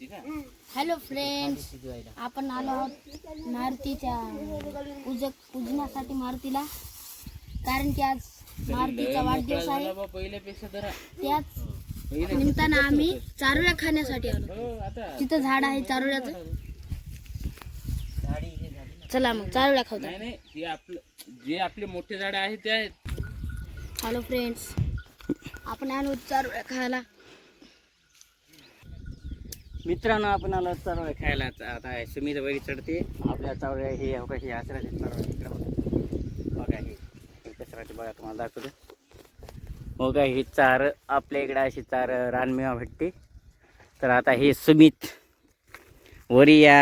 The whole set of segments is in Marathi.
हॅलो फ्रेंड्स, आपण आलो आहोत मारुतीच्या पूजनासाठी मारुतीला, कारण की आज मारुतीचा वाढदिवस आहे. त्याच निमित्तानं आम्ही चारोळ्या खाण्यासाठी आलो. तिथं झाड आहे चारोळ्याचं. चला मग चारोळ्या खाऊ. जे आपले मोठे झाड आहेत ते आहेत. हॅलो फ्रेंड्स, आपण आलो चारोळ्या खायला. मित्रांनो, आपण आलो चारोळ्या खायला. आता सुमित वरी चढते आपल्या चारोळ्या. हे हो का, हे आसराचे चारोळ्या इकडे बघा. हे कसराचे बघा, तुम्हाला दाखवतो. हो का, ही चार आपल्या इकडे अशी चार रानमेवा भेटते. तर आता हे सुमित वरी या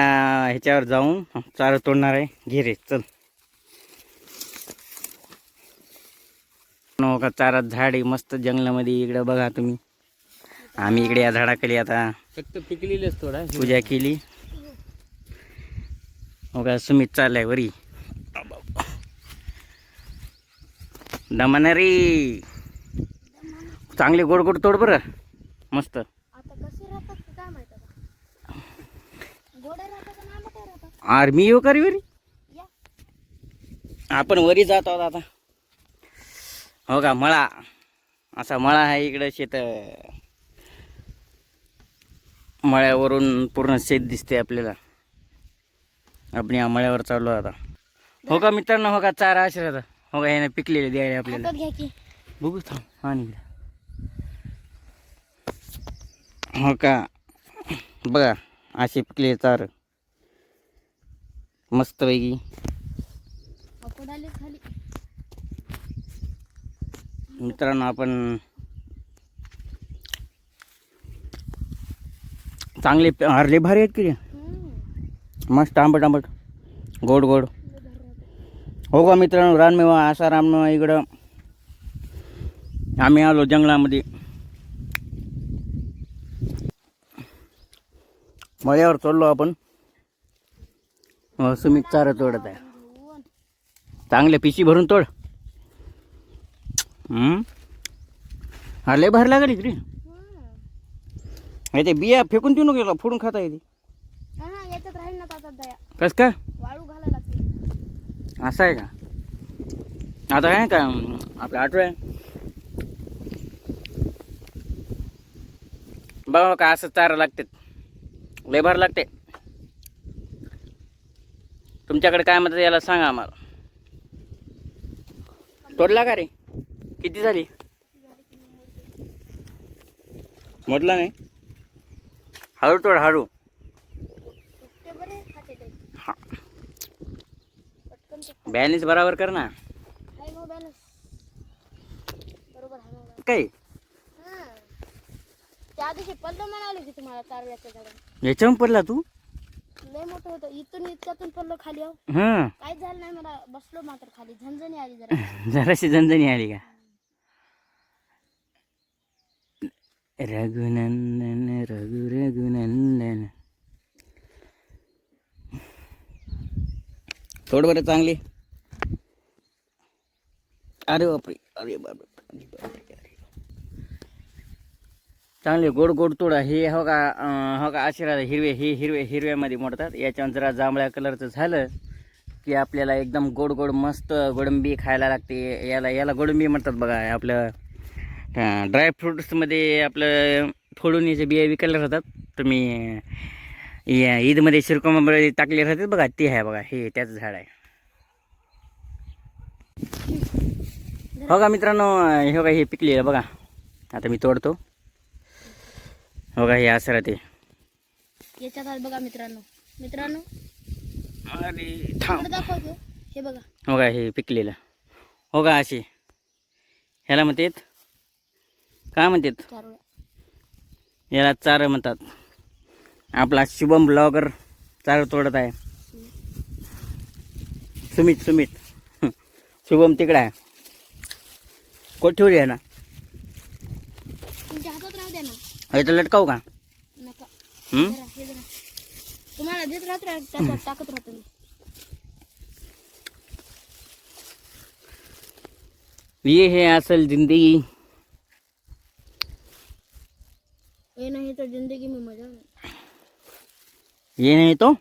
ह्याच्यावर जाऊन चार तोडणार आहे. घे रे, चल. हो का, चारात झाड आहे मस्त जंगलामध्ये. इकडे बघा तुम्ही. आम्ही इकडे या झाडाखाली आता फक्त पिकलेलेच थोडा पूजा केली. हो का, सुमित चाललाय वरी. दमनरी चांगले गोड गोड तोड बरं, मस्त. आता कसे राहतात काय माहिती आता. गोडे राहतात का आंबट राहतात? आर्मी येऊ का रे वरी. या आपण वरी जात आहोत आता. हो का, मळा असा मळा आहे इकडं. शेत मळ्यावरून पूर्ण शेत दिसते आपल्याला. आपण या मळ्यावर चाललो आता. हो का मित्रांनो, हो का, चारा असे राहतात. हो का, ह्याने पिकलेले द्यायला आपल्याला. हातात घ्या की. बघू थांब. हा निघा. हो का, बघा असे पिकले चार मस्त पैकी. पडाले खाली. मित्रांनो, आपण चांगले हरले भारी आहेत की रे. मस्त आंबट आंबट गोड गोड. हो का मित्रांनो, रानमेवा असा रानमेवा इकडं आम्ही आलो जंगलामध्ये. मळ्यावर चढलो आपण. सुमित चारा तोडत आहे. चांगले पिशी भरून तोड. हा लय भारी लागली इकडे. ते बिया फेकून देऊ नको, फोडून खाता येते. याच्यात राहील ना ताटात दया. कस काय वाळू घालायला लागते. असं आहे का. आता काय का आपलं आठवं आहे बघा का. असं चारा लागते, लय भारी लागते. तुमच्याकडे काय म्हणतात याला सांगा आम्हाला. तोडला का रे? किती झाली म्हटलं नाही. हळू तोड, हळू. हा, बॅलन्स बरोबर कर ना. काय त्या दिवशी पडलं म्हणाले की तुम्हाला चारोळ्याच्या झाडाला. याच्यावर पडला तू? लय मोठं होतं. इथून इतक्यातून पडलो खाली. हा, काहीच झालं नाही मला. बसलो मात्र खाली. झणझणी आली जरा. जराशी झणझणी आली का. रघुनंदन रघु रघुनंदन. थोडं बरं चांगली. अरे बापरे, अरे बापरे. चांगले गोड गोड तोडा. हे हो का, हो का, आशीर्वाद हिरवे. हे हिरव्यामध्ये मोडतात. याच्यावर जरा जांभळ्या कलरचं झालं की आपल्याला एकदम गोड गोड मस्त गोडंबी खायला लागते. याला गोडंबी म्हणतात बघा. आपलं ड्रायफ्रूट्समध्ये आपलं फोडून याचे बिया विकायला राहतात. तुम्ही ईदमध्ये शिरकोमध्ये टाकले राहतात बघा, ते आहे बघा. हे त्याचं झाड आहे. हो का मित्रांनो, हो का, हे पिकले बघा. आता मी तोडतो. हो का, हे असं राहते. याच्यात आहे बघा मित्रांनो. अरे थांब. दाखवतो. हे बघा. हो का, हे पिकलेलं. हो का, असे ह्याला म्हणतात काय म्हणतात, चारोळ्या. याला चार म्हणतात. आपला शुभम ब्लॉगर चार तोडत आहे. सुमित शुभम तिकडे आहे. कोठेवर आहे ना. तुमच्या हातात राहू द्या ना. इथं लटकावू का. नका. हम्म, हे जरा तुम्हाला देत राहत त्याच्यात टाकत राहतो मी. ये है असल जिंदगी. ये नहीं तो जिंदगी में मजा नहीं. ये नाही तो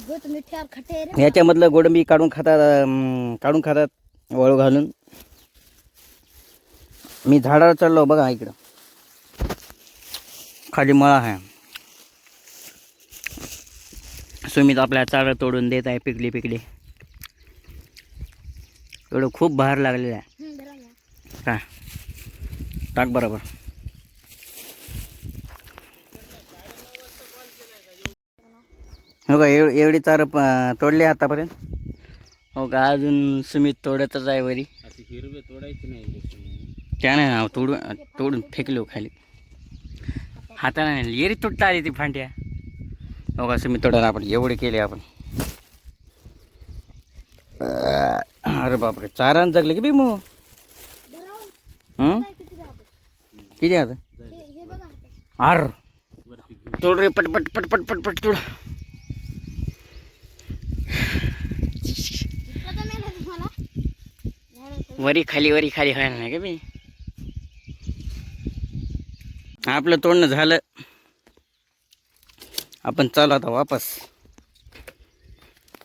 गोट मिठ्यावर खटे रे. याच्यामधलं गोडंबी काढून खातात वाळू घालून. मी झाडावर चढलो बघा इकडं खाली मळा आहे. सुमित आपल्या चारा तोडून देत आहे पिकली एवढं खूप बाहेर लागलेलं आहे. धरा ना. का टाक बरोबर. हो का एवढी चार तोडली आतापर्यंत. हो का अजून सुमित तोडतच आहे वरी. असे हिरवे तोडायचे नाही. त्याने तोडून फेकलो खाली हाताने. येरी तुटता आली ती फांट्या. हो का सुमित तोडायला आपण एवढे केले आपण. अरे बापरे चारानं जगले की बी मग. किती आता हे बघा. आर तोड रे पटपट पटपट पटपट तोड. इतकं नाही लागत मला. वरी खाली व्हायला नाही का बी. आपलं तोडणं झालं. आपण चालू आता वापस.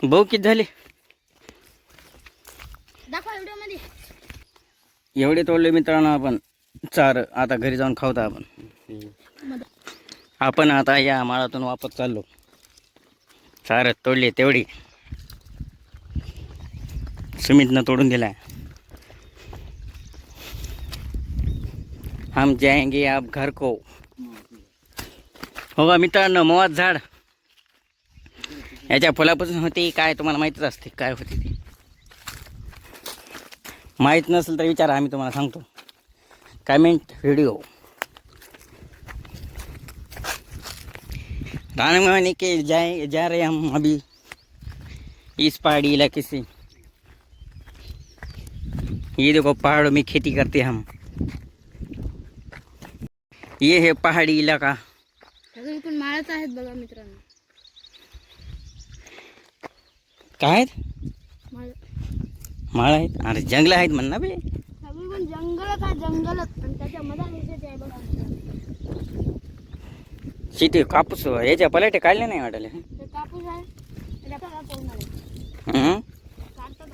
भाऊ किती झाले. दाखवा व्हिडिओ मध्ये. एवढे तोडले मित्रांनो आपण चार. आता घरी जाऊन खावता आपण आता या माळातून वापस चाललो. चार तोडले तेवढी सुमितनं तोडून दिलाय. हम जाएंगे आप घर को. हो का मित्रांनो मवाच झाड याच्या फुलापासून होते काय तुम्हाला माहीतच असते काय होते ती. माहीत नसेल तर विचारा आम्ही तुम्हाला सांगतो. Comment video. रानी के जा रहे हम अभी इस पहाड़ी इलाके से. ये देखो पहाड़ों में खेती करते हम. ये है पहाड़ी इलाका. सगळी पण माळच आहेत बघा मित्रांनो. काय आहेत माळ माळ आहेत. अरे जंगल आहेत म्हण ना बे. सगळी पण जंगलच आहे जंगलच. आणि त्याच्या मध्ये शेती आहे बघा. शेती कापूस याच्या पलाटे काढले नाही वाटले. ते कापूस आहे. त्याला पाहून आले. काढतात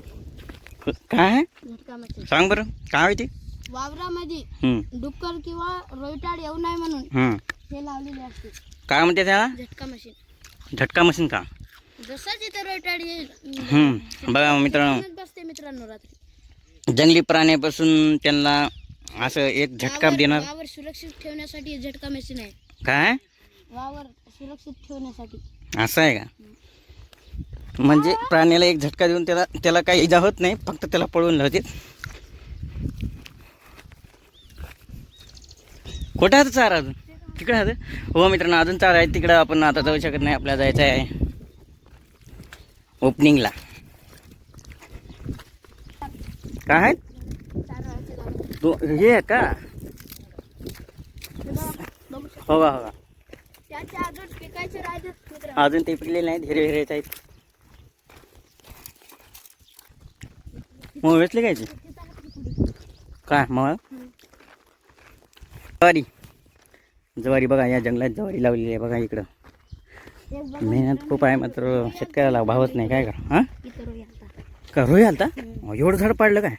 काय झटका मशीन. सांग बरं काय होती. वावरामध्ये डुक्कर किंवा रोयटाड येऊ नये म्हणून हे लावलेले असते. काय म्हणते त्याला. झटका मशीन. झटका मशीन का. जसं तिथे रोयटाड येईल बघा मित्रांनो बसते मित्रांनो रात्री. जंगली प्राण्यापासून त्यांना असं एक झटका देणार. वावर सुरक्षित ठेवण्यासाठी झटका मशीन आहे. काय वावर सुरक्षित ठेवण्यासाठी असं आहे का. म्हणजे प्राण्याला एक झटका देऊन त्याला काही इजा होत नाही. फक्त त्याला पळवून लावते. कुठं आहे चारा अजून तिकडे आहे. हो मित्रांनो अजून चारा आहे तिकडं. आपण आता जाऊ शकत नाही. आपल्याला जायचं आहे ओपनिंगला. काय आहे तू हे आहे का. हो का हो का. त्याच्या अजून पिकायचे राहते मित्रांनो. अजून ते पिकलेले नाहीत. हिरवे हिरवेच आहेत. मग वेचले कायचे काय मग. ज्वारी बघा या जंगलात ज्वारी लावलेली आहे बघा इकडं. मेहनत खूप आहे मात्र शेतकऱ्याला भावच नाही. काय करा. हां का रोई आलता. एवढं झाड पाडलं काय.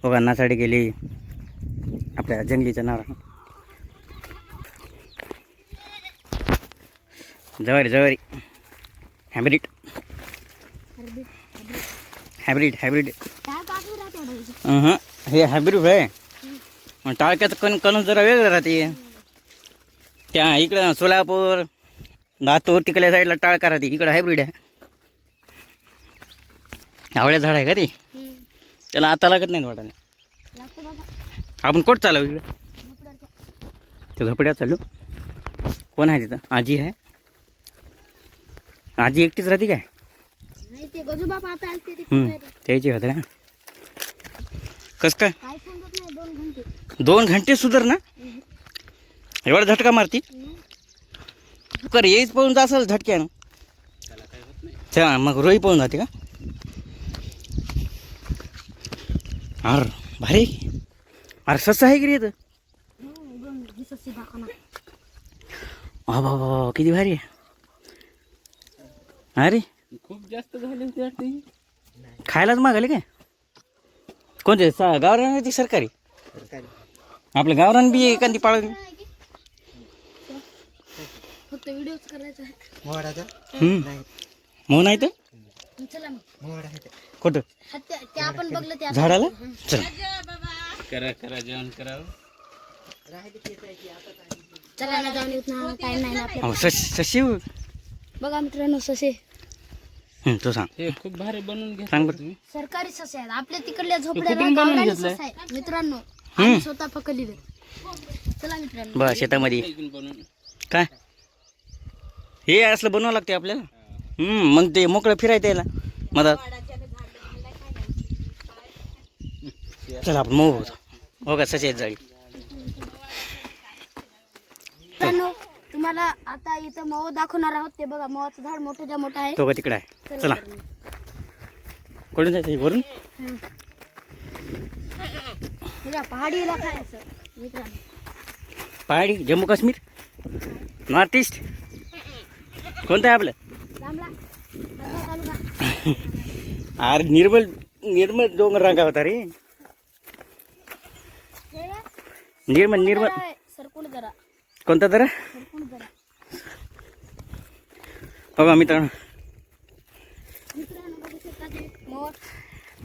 बघा नासाडी गेली आपल्या जंगलीच्या नारा. ज्वारी हायब्रिड हे हायब्रिड आहे. टाळक्याचं कणून जरा वेगळं राहते. त्या इकडं सोलापूर लातूर तिकडल्या साईडला टाळका राहते. इकडं हायब्रिड आहे. आवळ्या झाड आहे का ते. त्याला आता लागत नाही वाटायला. आपण कोट चालू इकडं. ते झोपड्यात चालू. कोण आहे तिथं. आजी आहे. आजी एकटीच राहते काय. त्याची होते ना. कस काय 2 घंटे सुधर ना. एवढा झटका मारती कर. येईच पळून जा असेल झटक्यानं. मग रोई पळून जाते का. अरे भारी. अरे सस्ता आहे की रे. हा बाबा किती भारी आहे. अरे खूप जास्त झाले होते वाटते. खायलाच मागाले काय कोणते गावरान ती सरकारी आपलं गावरान बी एखादी पाळली. फक्त व्हिडिओच करायचा आहे. मग नाही तर चला मग कुठं ते आपण बघलं ते झाडाला चल. करा करा जेवण करावं. चला ना जाऊन येत ना टाइम नाही ना आपल्याला. सशी बघा मित्रांनो ससे तू सांग हे खूप भारी बनवून घ्या सांग बरं. तुम्ही. सरकारी ससे आहेत आपल्या तिकडल्या झोपड्या कुठून बनवून गावरानी घेतलंय? ससे आहेत मित्रांनो. आम्ही स्वतः पकडले. चला मित्रांनो बस शेतामध्ये इकडून बनवून. काय हे असलं बनवावं लागते आपल्याला. मग ते मोकळं फिरायचं यायला मधात. चला आपण मऊ होतो. हो का सशी आहेत जाळी. मित्रांनो तुम्हाला आता इथं मऊ दाखवणार आहोत. ते बघा मवाचं झाड मोठं मोठं आहे. तो का तिकडे आहे. चला कुठून जायचं वरून. बघा पहाडी इलाका आहे सर मित्रांनो. पहाडी जम्मू काश्मीर नॉर्थ ईस्ट कोणतं आहे आपलं. रामला तालुका. अरे निर्मल निर्मल डोंगर रांगा होता रे. निर्मल सरकुंड जरा कोणता तर सरकुंड जरा बघा मित्रांनो. मित्रांनो बघू शकता ते मोर.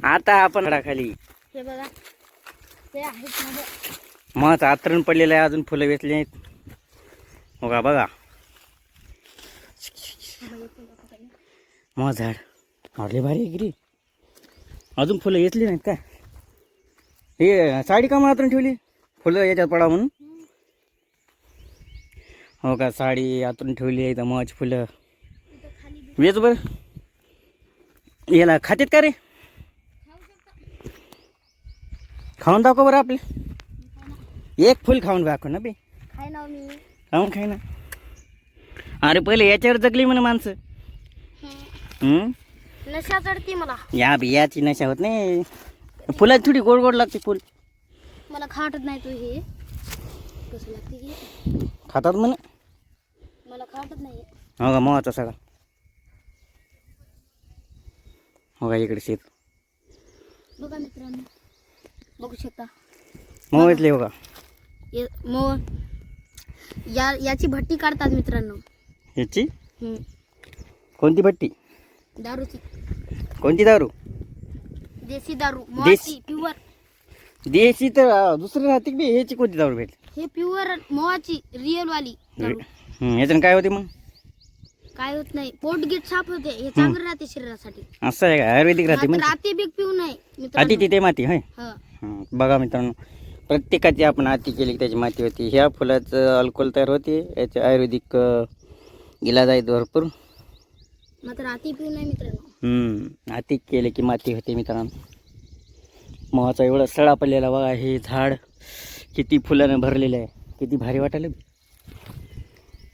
आता आपण खाली हे बघा ते आहेत माझं. मग आतरण पडलेलं आहे. अजून फुलं वेचली नाहीत. हो का बघा मग झाड आवडले भारी गिरी. अजून फुलं येतली नाहीत काय. हे साडी का आतून ठेवली फुलं याच्यात पडा म्हणून. हो का साडी आतून ठेवली आहे. तर मग फुलं वेच बरं. याला खातेत का रे. खाऊन दाखव बरं आपले. एक फुल खाऊन दाखव ना बे. खाय ना मी. खाऊन खाय ना. अरे पहिले याच्यावर जगली म्हणे माणसं. नशा चढती मला. या बियाची नशा होत नाही. फुलाची थोडी गोड गोड लागते फुल. मला खाटत नाही तू हे कसं लागते की खातात म्हणे. मला खाटत नाही. हो का मोहाचा सगळा. हो का इकडे शेत बघा मित्रांनो बघू शकता मोह येतले. हो का मोर याची भट्टी काढतात मित्रांनो. याची कोणती भट्टी. दारूची. कोणती दारू. देशी दारू मोहाची प्युअर. देशी तर दुसरी राहते बी. ह्याची कोणती दारू भेटली. हे प्युअर मोहाची रिअल वाली दारू. याच्यानं काय होते मग. काय होत नाही. पोट गीट साफ होते. हे चांगलं राहते शरीरासाठी. असं आहे का आयुर्वेदिक राहते म्हणजे. राती बीक पिऊ नये आती मित्रांनो. तिथे माती होय. हं. बघा मित्रांनो प्रत्येकाची आपण आती केली की त्याची माती होती. ह्या फुलाचं अल्कोहोल तयार होते. याचे आयुर्वेदिक इलाज आहेत भरपूर. मात्र राती पिऊ नये मित्रांनो. आती केले की माती होते मित्रांनो. मोहाचा एवढा सडा पडलेला बघा. हे झाड किती फुलानं भरलेलं आहे. किती भारी वाटायला.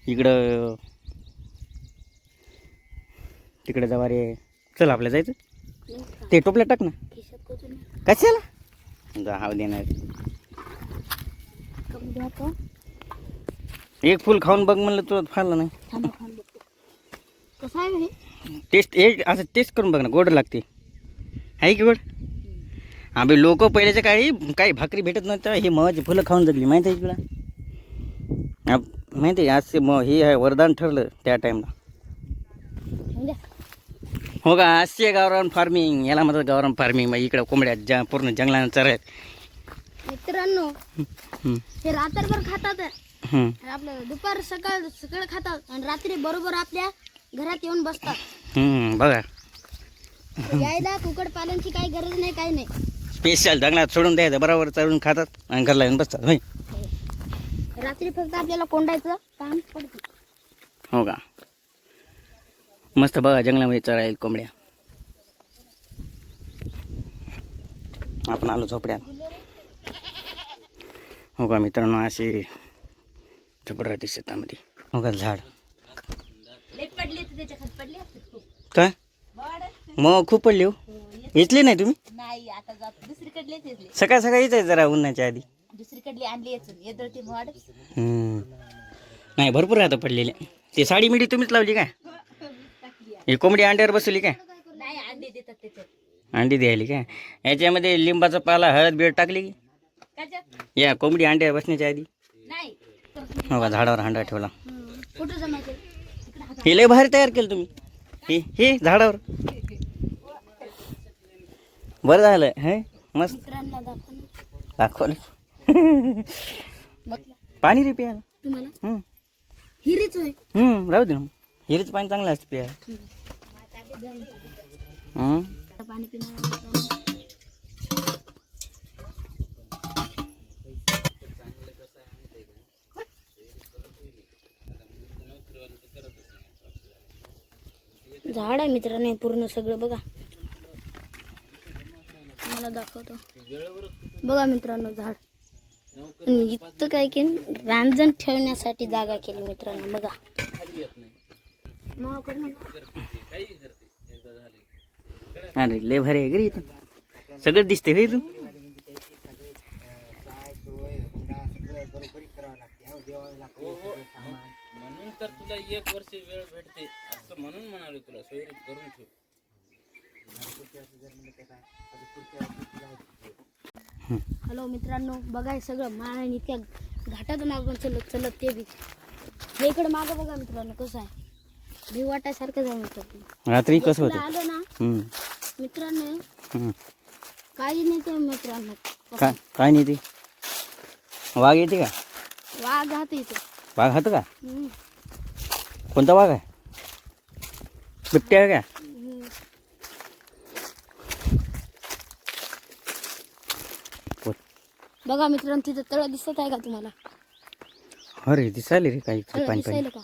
इकडं तिकडे जावा रे. चल आपल्या जायचं. ते टोपल्या टाक ना. खिशात कोचून कशाला जाव देणार. कमी द्या तो. एक फुल खाऊन बघ म्हणलं तुला फारलं नाही. थांबा खाऊन बघतो कसं आहे हे. टेस्ट एक असं टेस्ट करून बघ ना. गोड लागते आहे की गोड. आम्ही लोक पहिल्याच्या काळी काही भाकरी भेटत नव्हत्या. हे मवाची फुलं खाऊन जगली माहिती आहे तुला. माहिती आहे आज हे आहे वरदान ठरलं त्या टाईमला. द्या. हो का असे गावरान फार्मिंग याला म्हणतात. गावरान फार्मिंग मग इकडं कोंबड्या पूर्ण जंगलानं चरायत. मित्रांनो हे रात्रभर खातात. आपलं दुपार सकाळ सकाळ खातात आणि रात्री बरोबर आपल्या घरात येऊन बसतात. बघा यायला कुकड पालनची काही गरज नाही काही नाही. स्पेशल जंगलात सोडून द्यायचं बरोबर चरून खातात आणि घरला येऊन बसतात होय. रात्री फक्त आपल्याला कोंडायचं काम पडतं. हो का मस्त बघा जंगलामध्ये चरायला कोंबड्या. आपण आलो झोपड्यात. हो का मित्रांनो असे झोपड राहते शेतामध्ये. हो का झाड काय मग खूप पडली हो. येतली नाही तुम्ही. नाही आता जात दुसरीकडलेच येतले. सकाळ सकाळी यायचं जरा उन्हाच्या आधी. दुसरीकडली आणली याचून येदळती मोड. नाही भरपूर राहतं पडलेले. ते साडी मिडी तुम्हीच लावली काय? हे कोंबडी अंड्यावर बसवली काय? नाही अंडे देतात त्याच्यात. अंडी द्यायली काय? याच्यामध्ये लिंबाचा पाला हळद बीड टाकली की? त्याच्यात या कोंबडी अंड्यावर बसण्याच्या आधी नाही. हो का, झाडावर हांडा ठेवला. कुठं जमायचं? हे लय भारी तयार केलं तुम्ही. हे झाडावर बरं झालं हे मस्त मित्रांना दाखवून दाखवलं. पाणी रे प्यायला. तुम्हाला हिरीच होय. राहू दे ना. हिरीचं पाणी चांगलं असतं प्यायला. पाणी पिणार झाड आहे मित्रांनो पूर्ण सगळं बघा. मला दाखवतो बघा मित्रांनो झाड. आणि इथं काय की रांजण ठेवण्यासाठी जागा केली मित्रांनो बघा. अरे लय भारी आहे घरी इथं सगळं दिसते हे तू. म्हणून तर तुला 1 वर्ष वेळ भेटते असं म्हणून म्हणाले तुला सोयरीत करून ठेव. हॅलो मित्रांनो बघा हे सगळं मान इतक्या घाटातून आपण चलत चलत ते बी हे इकडे मागं बघा मित्रांनो कसं आहे. भीव वाटायसारखं जाऊ मित्रांनो. रात्री कसं होतं? आलं ना मित्रांनो काही नाही ते मित्रांनो. काय नाही ते वाघ येते का? वाघ हात इथे. वाघ हात का? कोणता वाघ आहे? बिबट्या आहे का? बघा मित्रांनो तिथं तळ दिसत आहे का तुम्हाला? अरे दिसायले रे काही पाणी पाणी. दिसायला का?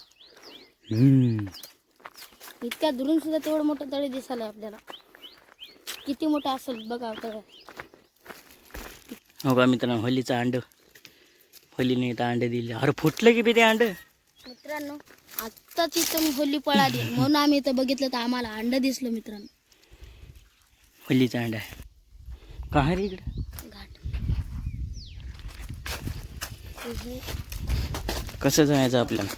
इतक्या दुरून सुद्धा तेवढं मोठं तळे दिसायला आपल्याला. किती मोठं असेल बघा तळ. हो का मित्रांनो होलीचं अंड. होलीने इथं अंड दिले. अरे फुटलं की बी ते अंड. मित्रांनो आत्ताच इथं मी होली पळाली म्हणून आम्ही इथं बघितलं तर आम्हाला अंड दिसलं मित्रांनो. होलीचं अंड आहे का रे इकडे? घाट कसं जायचं आपल्याला?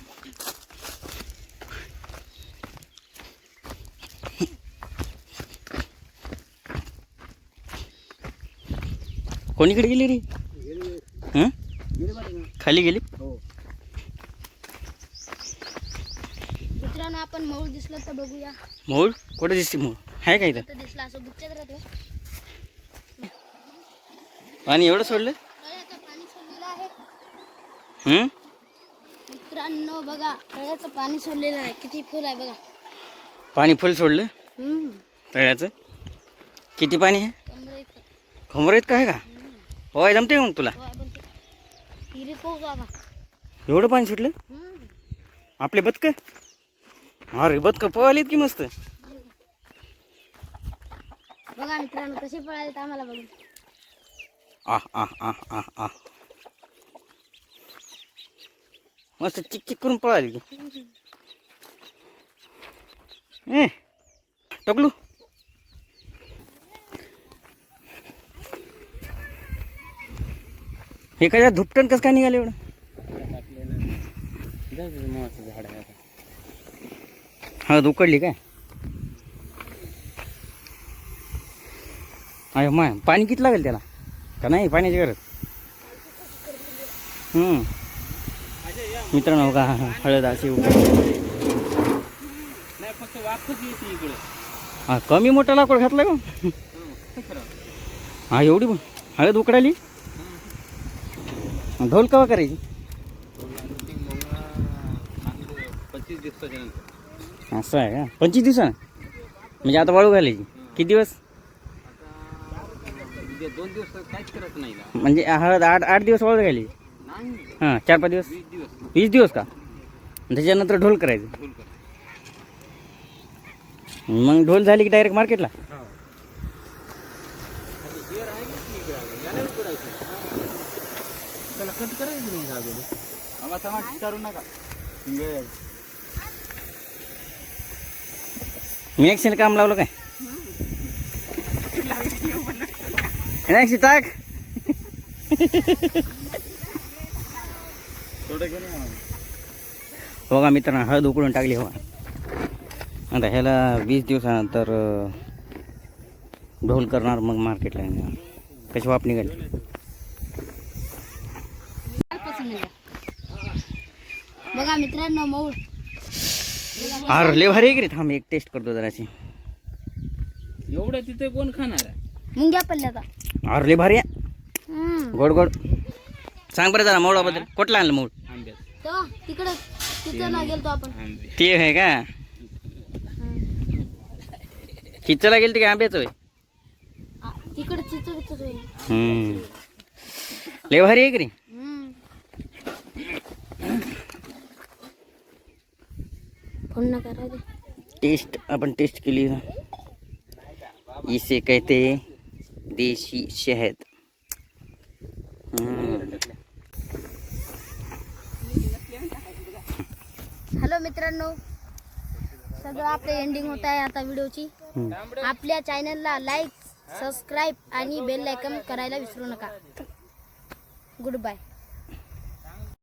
कोणीकडे गेली रे? खाली गेली. मित्रांनो आपण मऊळ दिसलं तर बघूया. मोळ कुठे दिसते? मोळ आहे का इथं? तर दिसला असं गुच्छेत राहतो. पाणी एवढं सोडलं? तळ्याचं पाणी सोडलेलं आहे मित्रांनो बघा. तळ्याचं पाणी सोडलेलं आहे. किती फुल आहे बघा. पाणी फुल सोडलं तळ्याचं. किती पाणी आहे? खंबरेत का आहे का? होय जमते मग तुला एवढं पाणी सुटलं? आपले बदक. अरे बदक पळालीत की मस्त. बघा मित्रांनो कसे पळाले आम्हाला बघून. मस्त चिक चिक करून पळाली की. टकलू हे काय धुपटण कसं काय निघाले एवढं? झाड आहे. हळद उकडली काय? अरे माय पाणी किती लागेल त्याला का नाही पाण्याची गरज? मित्रांनो का हळद अशी उकडली. नाही फक्त वाफच येते इकडे. हा कमी मोठा लाकूड घातला का? हा एवढी हळद उकडाली. ढोल केव्हा करायची? 25 दिवसाच्या नंतर. असं आहे का? 25 दिवसानं म्हणजे आता वाळू घालायची. किती दिवस? 2 दिवस काहीच करत नाही. म्हणजे हळद 8 दिवस वाळू घालायची. हां 4-5 दिवस. 20 दिवस का? त्याच्यानंतर ढोल करायचं. मग ढोल झाली की डायरेक्ट मार्केटला. त्याला कट करायचं नाही जागेला. नका मी एकशे काम लावलं काय? एकशे टाक. थोडं बघा मित्रांनो, हळद उकळून टाकली हो. आता ह्याला 20 दिवसानंतर ढोल करणार, मग मार्केटला येणार. कशी वाप निघाली. बघा मित्रांनो, मऊळ अरे लय भारी आहे की रे. थांब एक टेस्ट करतो जराशी. एवढं तिथे कोण खाणार आहे? मुंग्या पडल्याचा. अरे लय भारी आहे. गोड गोड. सांग बरं जरा मऊळाबद्दल. कुठला आणलं मऊळ? आंब्यात तो तिकडं तिथं ना गेलतो आपण. आंबे. ते आहे का? चिचला गेली काय आंब्याचं होय? तिकडं चिचू लय भारी आहे की रे. फोन नका राहू दे. टेस्ट अपन टेस्ट के लिए इसे कहते हैं देशी शहद. हॅलो मित्रांनो, सगळं आपलं एंडिंग होत आहे आता व्हिडिओची. आपल्या चॅनलला लाईक, सबस्क्राईब आणि बेल आयकॉन करायला विसरू नका. Good bye.